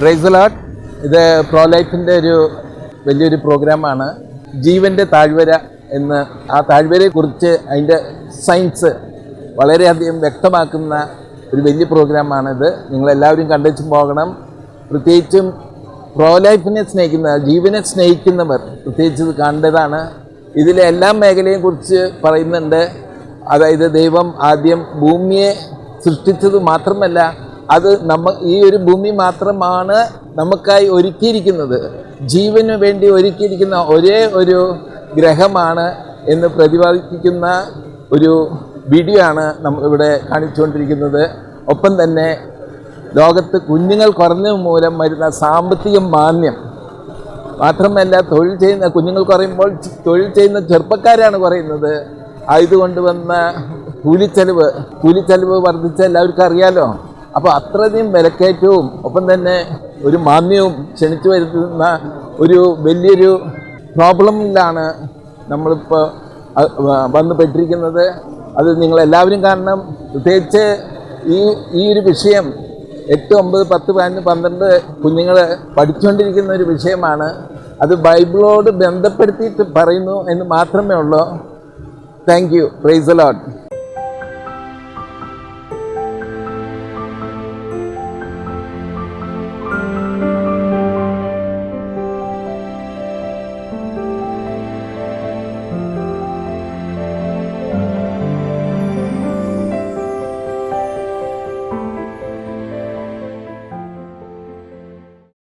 Praise Lord. ഇത് pro ലൈഫിൻ്റെ ഒരു വലിയൊരു പ്രോഗ്രാമാണ്. ജീവൻ്റെ താഴ്വര എന്ന്, ആ താഴ്വരയെക്കുറിച്ച് അതിൻ്റെ സയൻസ് വളരെയധികം വ്യക്തമാക്കുന്ന ഒരു വലിയ പ്രോഗ്രാമാണിത്. നിങ്ങളെല്ലാവരും കണ്ടുവച്ച് പോകണം. പ്രത്യേകിച്ചും പ്രോ ലൈഫിനെ സ്നേഹിക്കുന്ന, ജീവനെ സ്നേഹിക്കുന്നവർ പ്രത്യേകിച്ച് ഇത് കണ്ടതാണ്. ഇതിലെ എല്ലാ മേഖലയെയും കുറിച്ച് പറയുന്നുണ്ട്. അതായത് ദൈവം ആദ്യം ഭൂമിയെ സൃഷ്ടിച്ചത് മാത്രമല്ല, അത് ഈ ഒരു ഭൂമി മാത്രമാണ് നമുക്കായി ഒരുക്കിയിരിക്കുന്നത്, ജീവന് വേണ്ടി ഒരുക്കിയിരിക്കുന്ന ഒരേ ഒരു ഗ്രഹമാണ് എന്ന് പ്രതിപാദിക്കുന്ന ഒരു വീഡിയോ ആണ് നമ്മളിവിടെ കാണിച്ചുകൊണ്ടിരിക്കുന്നത്. ഒപ്പം തന്നെ ലോകത്ത് കുഞ്ഞുങ്ങൾ കുറഞ്ഞത് മൂലം വരുന്ന സാമ്പത്തിക മാന്ദ്യം മാത്രമല്ല, കുഞ്ഞുങ്ങൾ കുറയുമ്പോൾ തൊഴിൽ ചെയ്യുന്ന ചെറുപ്പക്കാരാണ് കുറയുന്നത്. ആയതുകൊണ്ട് വന്ന കൂലിച്ചെലവ് വർദ്ധിച്ച എല്ലാവർക്കും അറിയാലോ. അപ്പോൾ അത്രയധികം വിലക്കയറ്റവും ഒപ്പം തന്നെ ഒരു മാന്ദ്യവും ക്ഷണിച്ചു വരുത്തുന്ന ഒരു വലിയൊരു പ്രോബ്ലമിലാണ് നമ്മളിപ്പോൾ വന്നുപെട്ടിരിക്കുന്നത്. അത് നിങ്ങളെല്ലാവരും കാണണം. പ്രത്യേകിച്ച് ഈ ഒരു വിഷയം 8, 9, 10, 15, 12 കുഞ്ഞുങ്ങൾ പഠിച്ചുകൊണ്ടിരിക്കുന്ന ഒരു വിഷയമാണ്. അത് ബൈബിളോട് ബന്ധപ്പെടുത്തിയിട്ട് പറയുന്നു എന്ന് മാത്രമേ ഉള്ളൂ. Thank you. Praise the Lord.